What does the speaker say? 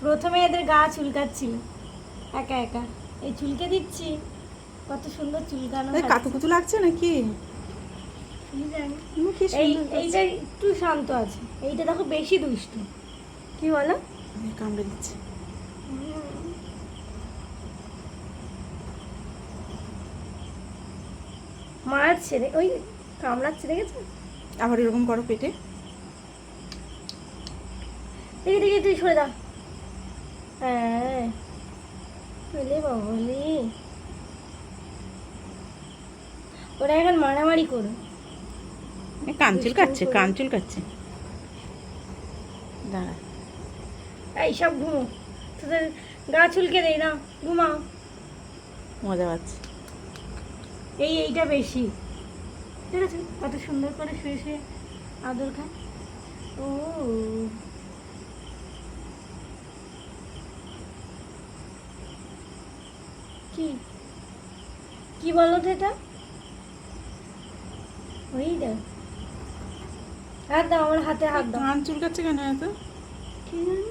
প্রথমে এদের গা চুলকাচ্ছিল একা একা, এই চুলকে দিচ্ছি, কত সুন্দর চুলকানো। কাতুকুতু লাগছে নাকি? এইটা একটু শান্ত আছে, এইটা দেখো বেশি দুষ্টু। কি বলো? কামড়ে দিচ্ছে। মারছে রে, ওই কামড়াচ্ছে, দেখেছো? আবার এরকম করো পেটে। দেখি দেখি, তুই সরে যা। হ্যাঁ বলে বাবলি, ওরা এখন মারামারি করো। কান চুলকাচ্ছে, কান চুলকাচ্ছে। দাঁড়া, এই সব ঘুমো, তোদের গা চুলকে দেই না, ঘুমাও। মজা পাচ্ছে। এইটা বেশি, ঠিক আছে? কত সুন্দর করে শুয়ে শুয়ে আদর খায়। ও কি কি বলো তো এটা? ওই দেখ, হাত দাও আমার হাতে, হাত দাও। কান চুলকাচ্ছে কেন এত? কি জানি।